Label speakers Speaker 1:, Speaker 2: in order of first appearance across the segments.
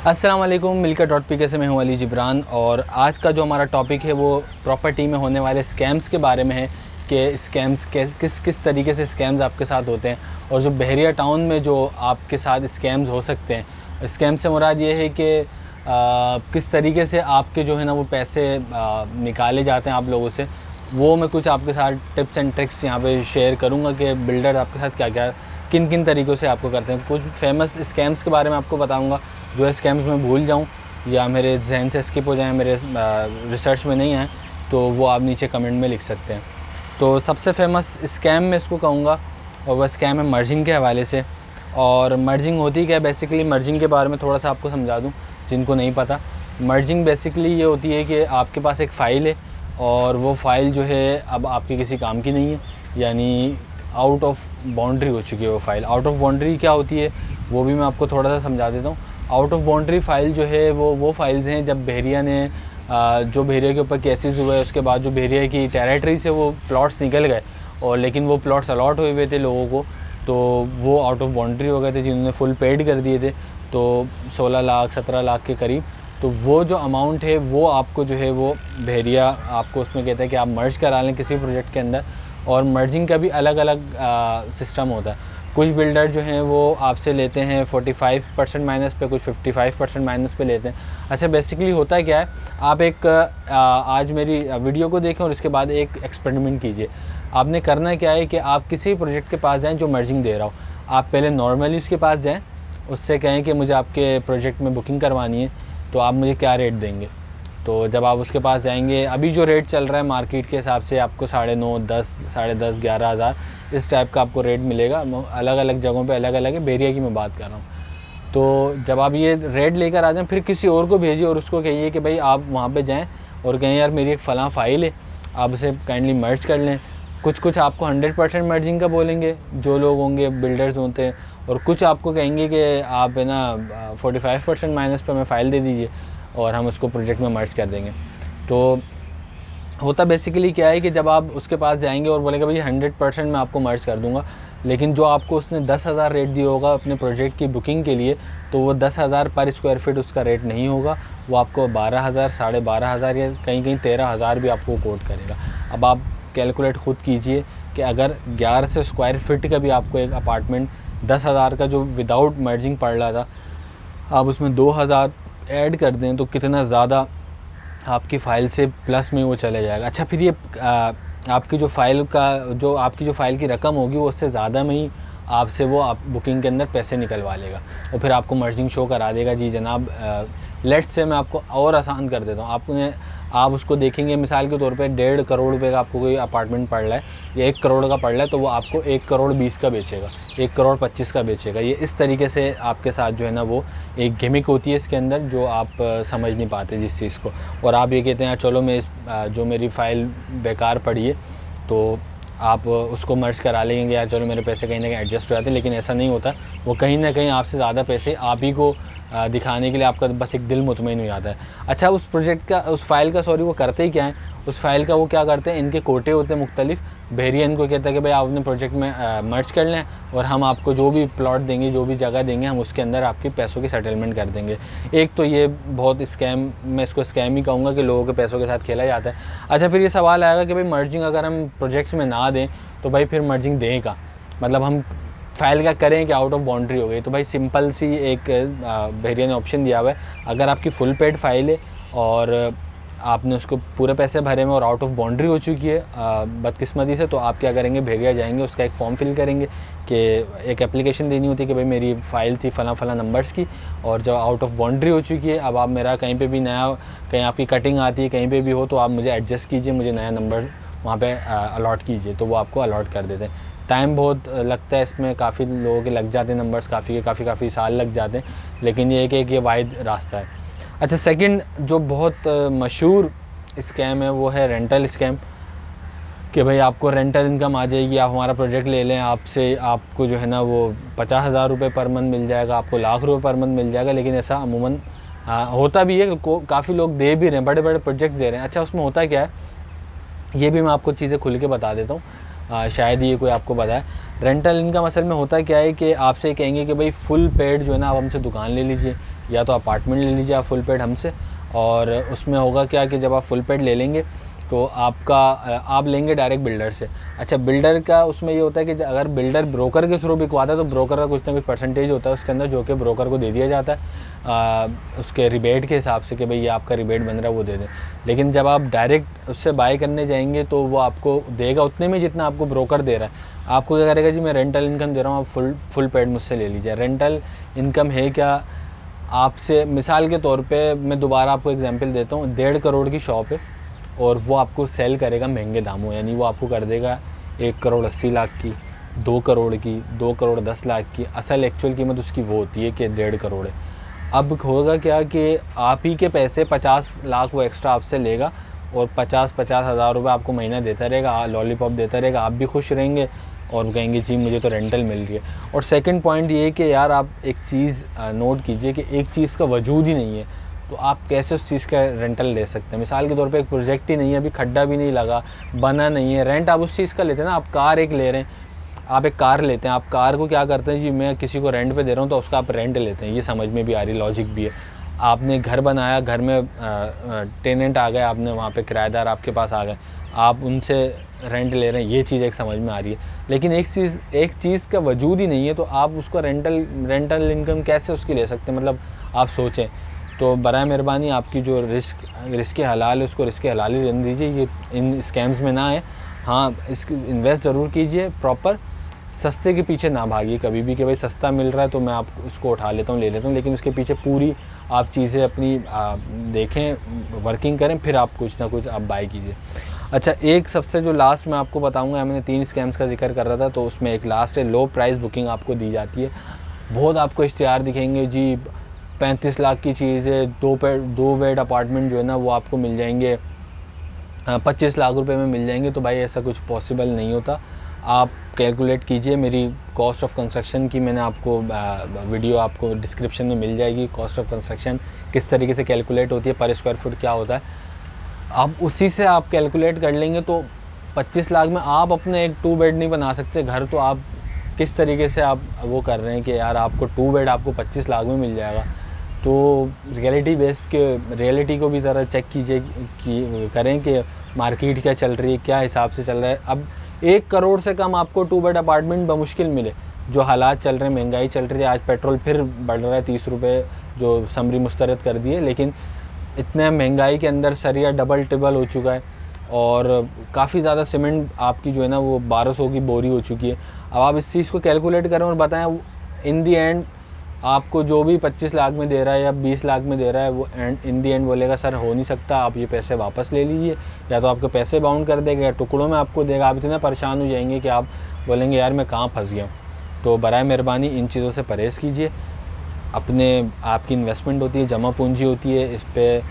Speaker 1: अस्सलाम वालेकुम, मिलकर.pk से मैं हूं अली जिब्रान। और आज का जो हमारा टॉपिक है वो प्रॉपर्टी में होने वाले स्कैम्स के बारे में है कि स्कैम्स किस तरीके से स्कैम्स आपके साथ होते हैं और जो बहरिया टाउन में जो आपके साथ स्कैम्स हो सकते हैं। स्कैम से मुराद ये है कि किस तरीके से आपके जो है ना वो पैसे निकाले जाते हैं आप लोगों से। वो मैं कुछ आपके साथ टिप्स एंड ट्रिक्स यहाँ पे शेयर करूँगा कि बिल्डर आपके साथ क्या क्या किन किन तरीक़ों से आपको करते हैं। कुछ फेमस स्कैम्स के बारे में आपको बताऊँगा, जो स्कैम्स मैं भूल जाऊँ या मेरे जहन से स्किप हो जाएँ, मेरे रिसर्च में नहीं आए, तो वो आप नीचे कमेंट में लिख सकते हैं। तो सबसे फेमस स्कैम मैं इसको कहूँगा और वह स्कैम है मर्जिंग के हवाले से। और मर्जिंग होती क्या है, बेसिकली मर्जिंग के बारे में थोड़ा सा आपको समझा दूँ जिनको नहीं पता। मर्जिंग बेसिकली ये होती है कि आपके पास एक फ़ाइल है और वो फ़ाइल जो है अब आपके किसी काम की नहीं है, यानी आउट ऑफ बाउंड्री हो चुकी है वो फ़ाइल। आउट ऑफ बाउंड्री क्या होती है वो भी मैं आपको थोड़ा सा समझा देता हूँ। आउट ऑफ बाउंड्री फ़ाइल जो है वो फ़ाइल्स हैं जब बहरिया ने जो बहरिया के ऊपर केसेस हुए उसके बाद जो बहरिया की टेरिटरी से वो प्लॉट्स निकल गए और लेकिन वो प्लॉट्स अलॉट हुए थे लोगों को, तो वो आउट ऑफ बाउंड्री हो गए थे जिन्होंने फुल पेड कर दिए थे, तो 16 लाख 17 लाख के करीब। तो वो जो अमाउंट है वो आपको जो है वो बहरिया आपको उसमें कहता है कि आप मर्ज करा लें किसी प्रोजेक्ट के अंदर। और मर्जिंग का भी अलग अलग सिस्टम होता है। कुछ बिल्डर जो हैं वो आपसे लेते हैं 45% माइनस पे, कुछ 55% माइनस पे लेते हैं। अच्छा, बेसिकली होता क्या है, आप एक आज मेरी वीडियो को देखें और इसके बाद एक एक्सपेरिमेंट कीजिए। आपने करना क्या है कि आप किसी प्रोजेक्ट के पास जाएँ जो मर्जिंग दे रहा हो। आप पहले नॉर्मली उसके पास जाएँ, उससे कहें कि मुझे आपके प्रोजेक्ट में बुकिंग करवानी है, तो आप मुझे क्या रेट देंगे। तो जब आप उसके पास जाएंगे, अभी जो रेट चल रहा है मार्केट के हिसाब से आपको 9.5, 10, 10.5, 11,000 इस टाइप का आपको रेट मिलेगा। अलग अलग जगहों पे अलग अलग है, बहरिया की मैं बात कर रहा हूँ। तो जब आप ये रेट लेकर आ जाएं, फिर किसी और को भेजिए और उसको कहिए कि भाई आप वहाँ पे जाएं और कहें यार मेरी एक फ़लाँ फ़ाइल है, आप उसे काइंडली मर्ज कर लें। कुछ आपको 100% मर्जिंग का बोलेंगे जो लोग होंगे, बिल्डर्स होते हैं, और कुछ आपको कहेंगे कि आप है ना 45% माइनस पर हमें फ़ाइल दे दीजिए और हम उसको प्रोजेक्ट में मर्ज कर देंगे। तो होता बेसिकली क्या है कि जब आप उसके पास जाएंगे और बोलेंगे भाई 100% मैं आपको मर्ज कर दूंगा, लेकिन जो आपको उसने 10,000 रेट दिया होगा अपने प्रोजेक्ट की बुकिंग के लिए, तो वो 10,000 पर स्क्वायर फीट उसका रेट नहीं होगा, वो आपको 12,000, 12,500 या कहीं कहीं 13,000 भी आपको कोट करेगा। अब आप कैलकुलेट खुद कीजिए कि अगर 1100 स्क्वायर फीट का भी आपको एक अपार्टमेंट 10,000 का जो विदाउट मर्जिंग पड़ रहा था, आप उसमें 2,000 ऐड कर दें तो कितना ज़्यादा आपकी फ़ाइल से प्लस में वो चले जाएगा। अच्छा, फिर ये आपकी जो आपकी जो फ़ाइल की रकम होगी वो उससे ज़्यादा में ही आपसे वो आप बुकिंग के अंदर पैसे निकलवा लेगा और फिर आपको मर्जिंग शो करा देगा। जी जनाब, लेट्स से मैं आपको और आसान कर देता हूँ। आप उसको देखेंगे मिसाल के तौर पे 1.5 करोड़ रुपए का आपको कोई अपार्टमेंट पड़ रहा है या 1 करोड़ का पड़ रहा है, तो वो आपको 1 करोड़ 20 का बेचेगा, 1 करोड़ 25 का बेचेगा। ये इस तरीके से आपके साथ जो है ना वो एक गिमिक होती है इसके अंदर, जो आप समझ नहीं पाते जिस चीज़ को। और आप ये कहते हैं चलो मैं जो मेरी फ़ाइल बेकार पड़ी है तो आप उसको मर्ज करा लेंगे, यार चलो मेरे पैसे कहीं ना कहीं एडजस्ट हो जाते हैं, लेकिन ऐसा नहीं होता। वो कहीं ना कहीं आपसे ज़्यादा पैसे आप ही को दिखाने के लिए आपका बस एक दिल मुतमईन हो जाता है। अच्छा, उस प्रोजेक्ट का उस फाइल का वो करते ही क्या है, उस फाइल का वो क्या करते हैं, इनके कोटे होते हैं मुख्तलिफ। बहरिया इनको कहता है कि भाई आप अपने प्रोजेक्ट में मर्ज कर लें और हम आपको जो भी प्लॉट देंगे, जो भी जगह देंगे, हम उसके अंदर आपके पैसों की सेटलमेंट कर देंगे। एक तो ये बहुत स्कैम, मैं इसको स्कैम ही कहूँगा कि लोगों के पैसों के साथ खेला जाता है। अच्छा, फिर ये सवाल आएगा कि भाई मर्जिंग अगर हम प्रोजेक्ट्स में ना दें तो भाई फिर मर्जिंग दें का मतलब हम फ़ाइल का करें कि आउट ऑफ बाउंड्री हो गई। तो भाई सिंपल सी एक बहरिया ने ऑप्शन दिया हुआ है, अगर आपकी फुल पेड फाइल है और आपने उसको पूरे पैसे भरे में और आउट ऑफ बाउंड्री हो चुकी है बदकिस्मती से, तो आप क्या करेंगे, बहरिया जाएंगे, उसका एक फॉर्म फिल करेंगे कि एक एप्लीकेशन देनी होती है कि भाई मेरी फ़ाइल थी फ़लाँ नंबर्स की और जब आउट ऑफ बाउंड्री हो चुकी है, अब आप मेरा कहीं पे भी नया, कहीं आपकी कटिंग आती है कहीं पे भी हो, तो आप मुझे एडजस्ट कीजिए, मुझे नया नंबर वहाँ पे अलॉट कीजिए, तो वो आपको अलॉट कर देते हैं। टाइम बहुत लगता है इसमें, काफ़ी लोगों के लग जाते हैं नंबर्स, काफ़ी साल लग जाते हैं, लेकिन ये एक ये वाहिद रास्ता है। अच्छा, सेकंड जो बहुत मशहूर स्कैम है वो है रेंटल स्कैम, कि भाई आपको रेंटल इनकम आ जाएगी, आप हमारा प्रोजेक्ट ले लें, आपको जो है ना वो 50,000 रुपये पर मंथ मिल जाएगा, आपको लाख रुपये पर मंथ मिल जाएगा। लेकिन ऐसा अमूमन होता भी है, काफ़ी लोग दे भी रहे हैं, बड़े बड़े प्रोजेक्ट्स दे रहे हैं। अच्छा, उसमें होता क्या है, ये भी मैं आपको चीज़ें खुल के बता देता हूँ, शायद ये कोई आपको बताए। रेंटल इनकम असल में होता क्या है कि आपसे कहेंगे कि भाई फुल पेड जो है ना आप हमसे दुकान ले लीजिए या तो अपार्टमेंट ले लीजिए आप फुल पेड हमसे, और उसमें होगा क्या कि जब आप फुल पेड ले लेंगे तो आपका आप लेंगे डायरेक्ट बिल्डर से। अच्छा, बिल्डर का उसमें ये होता है कि अगर बिल्डर ब्रोकर के थ्रू बिकवाता है तो ब्रोकर का कुछ ना कुछ परसेंटेज होता है उसके अंदर, जो कि ब्रोकर को दे दिया जाता है उसके रिबेट के हिसाब से कि भाई ये आपका रिबेट बन रहा है वो दे दें। लेकिन जब आप डायरेक्ट उससे बाय करने जाएंगे तो वो आपको देगा उतने में जितना आपको ब्रोकर दे रहा है। आपको क्या करेगा जी, मैं रेंटल इनकम दे रहा हूँ, आप फुल पेड मुझसे ले लीजिए। रेंटल इनकम है क्या, आपसे मिसाल के तौर पे मैं दोबारा आपको एग्जांपल देता हूँ, 1.5 करोड़ की शॉप है और वो आपको सेल करेगा महंगे दामों, यानी वो आपको कर देगा 1 करोड़ 80 लाख की, 2 करोड़ की, 2 करोड़ 10 लाख की। असल एक्चुअल कीमत उसकी वो होती है कि 1.5 करोड़ है। अब होगा क्या कि आप ही के पैसे 50 लाख वो एक्स्ट्रा आपसे लेगा और 50-50 हज़ार रुपये आपको महीना देता रहेगा, लॉलीपॉप देता रहेगा, आप भी खुश रहेंगे और कहेंगे जी मुझे तो रेंटल मिल रही है। और सेकंड पॉइंट ये कि यार आप एक चीज़ नोट कीजिए कि एक चीज़ का वजूद ही नहीं है तो आप कैसे उस चीज़ का रेंटल ले सकते हैं। मिसाल के तौर पे एक प्रोजेक्ट ही नहीं है, अभी खड्डा भी नहीं लगा, बना नहीं है, रेंट आप उस चीज़ का लेते हैं ना। आप कार एक ले रहे हैं, आप एक कार लेते हैं, आप कार को क्या करते हैं जी, मैं किसी को रेंट पे दे रहा हूँ तो उसका आप रेंट लेते हैं, ये समझ में भी आ रही, लॉजिक भी है। आपने घर बनाया, घर में टेनेंट आ गए, आपने वहाँ पे किराएदार आपके पास आ गए, आप उनसे रेंट ले रहे हैं, ये चीज़ एक समझ में आ रही है। लेकिन एक चीज़ का वजूद ही नहीं है तो आप उसको रेंटल इनकम कैसे उसकी ले सकते हैं, मतलब आप सोचें। तो बराए मेहरबानी आपकी जो रिस्क हलाल है उसको रिस्क हलाल ही रहने दीजिए, ये इन स्कैम्स में ना आए। हाँ, इसकी इन्वेस्ट ज़रूर कीजिए प्रॉपर, सस्ते के पीछे ना भागिए कभी भी कि भाई सस्ता मिल रहा है तो मैं आप उसको उठा लेता हूँ, ले लेता हूँ, लेकिन उसके पीछे पूरी आप चीज़ें अपनी देखें, वर्किंग करें, फिर आप कुछ ना कुछ आप बाय कीजिए। अच्छा, एक सबसे जो लास्ट मैं आपको बताऊँगा, मैंने 3 स्कैम्स का जिक्र कर रहा था तो उसमें एक लास्ट है, लो प्राइस बुकिंग आपको दी जाती है। बहुत आपको इश्तिहार दिखेंगे जी, 35 लाख की चीज़ है, 2 बेड अपार्टमेंट जो है ना वो आपको मिल जाएंगे 25 लाख रुपए में मिल जाएंगे। तो भाई ऐसा कुछ पॉसिबल नहीं होता। आप कैलकुलेट कीजिए, मेरी कॉस्ट ऑफ कंस्ट्रक्शन की मैंने आपको वीडियो आपको डिस्क्रिप्शन में मिल जाएगी। कॉस्ट ऑफ कंस्ट्रक्शन किस तरीके से कैलकुलेट होती है, पर स्क्वायर फुट क्या होता है, आप उसी से आप कैलकुलेट कर लेंगे। तो 25 लाख में आप अपने एक 2 बेड नहीं बना सकते घर, तो आप किस तरीके से आप वो कर रहे हैं कि यार आपको 2 बेड आपको 25 लाख में मिल जाएगा। तो रियलिटी को भी ज़रा चेक कीजिए कि करें कि मार्केट क्या चल रही है, क्या हिसाब से चल रहा है। अब 1 करोड़ से कम आपको 2 बेड अपार्टमेंट बमुश्किल मिले, जो हालात चल रहे हैं, महंगाई चल रही है, आज पेट्रोल फिर बढ़ रहा है 30 रुपये जो समरी मुस्तरद कर दिए, लेकिन इतने महंगाई के अंदर सरिया डबल ट्रिबल हो चुका है और काफ़ी ज़्यादा सीमेंट आपकी जो है ना वो 1200 की बोरी हो चुकी है। अब आप इस चीज़ को कैलकुलेट करें और बताएं, इन दी एंड आपको जो भी 25 लाख में दे रहा है या 20 लाख में दे रहा है वो इन दी एंड बोलेगा सर हो नहीं सकता, आप ये पैसे वापस ले लीजिए, या तो आपके पैसे बाउंड कर देगा या टुकड़ों में आपको देगा। आप इतने परेशान हो जाएंगे कि आप बोलेंगे यार मैं कहाँ फंस गया हूँ। तो बराए मेहरबानी इन चीज़ों से परहेज़ कीजिए। आपकी इन्वेस्टमेंट होती है, जमा पूंजी होती है, इस पर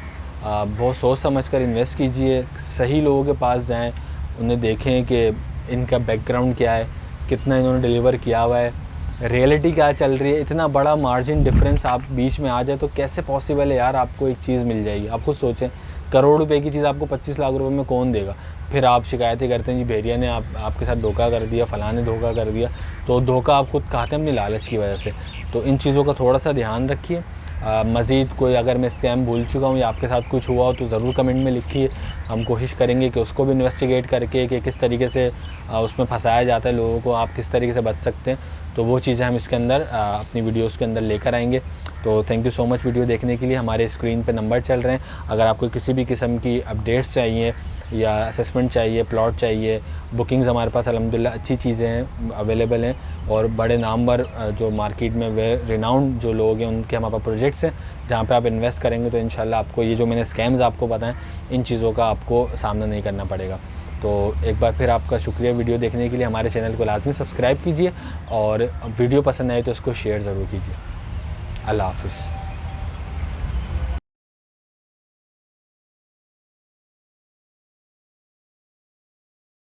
Speaker 1: बहुत सोच समझ कर इन्वेस्ट कीजिए। सही लोगों के पास जाएं, उन्हें देखें कि इनका बैकग्राउंड क्या है, कितना इन्होंने डिलीवर किया हुआ है, रियलिटी क्या चल रही है। इतना बड़ा मार्जिन डिफरेंस आप बीच में आ जाए तो कैसे पॉसिबल है यार, आपको एक चीज़ मिल जाएगी। आप खुद सोचें, करोड़ रुपए की चीज़ आपको 25 लाख रुपए में कौन देगा। फिर आप शिकायतें करते हैं जी भेड़िया ने आपके साथ धोखा कर दिया, फ़लाँ ने धोखा कर दिया। तो धोखा आप खुद खाते हैं अपनी लालच की वजह से। तो इन चीज़ों का थोड़ा सा ध्यान रखिए। मज़ीद कोई अगर मैं स्कैम भूल चुका हूँ या आपके साथ कुछ हुआ हो तो ज़रूर कमेंट में लिखिए। हम कोशिश करेंगे कि उसको भी इन्वेस्टिगेट करके कि किस तरीके से उसमें फंसाया जाता है लोगों को, आप किस तरीके से बच सकते हैं। तो वो चीज़ें हम इसके अंदर अपनी वीडियोस के अंदर लेकर आएंगे। तो thank you so much video देखने के लिए। हमारे स्क्रीन पे नंबर चल रहे हैं, अगर आपको किसी भी किस्म की अपडेट्स चाहिए या असेसमेंट चाहिए, प्लॉट चाहिए, बुकिंग्स हमारे पास अल्हम्दुलिल्लाह अच्छी चीज़ें हैं, अवेलेबल हैं और बड़े नामवर जो मार्केट में वे रिनाउंड जो लोग हैं उनके हमारे पास प्रोजेक्ट्स हैं जहाँ पे आप इन्वेस्ट करेंगे तो इंशाल्लाह आपको ये जो मैंने स्कैम्स आपको बताएं इन चीज़ों का आपको सामना नहीं करना पड़ेगा। तो एक बार फिर आपका शुक्रिया वीडियो देखने के लिए। हमारे चैनल को लाजमी सब्सक्राइब कीजिए और वीडियो पसंद आए तो इसको शेयर ज़रूर कीजिए। अल्लाह हाफ़िज़।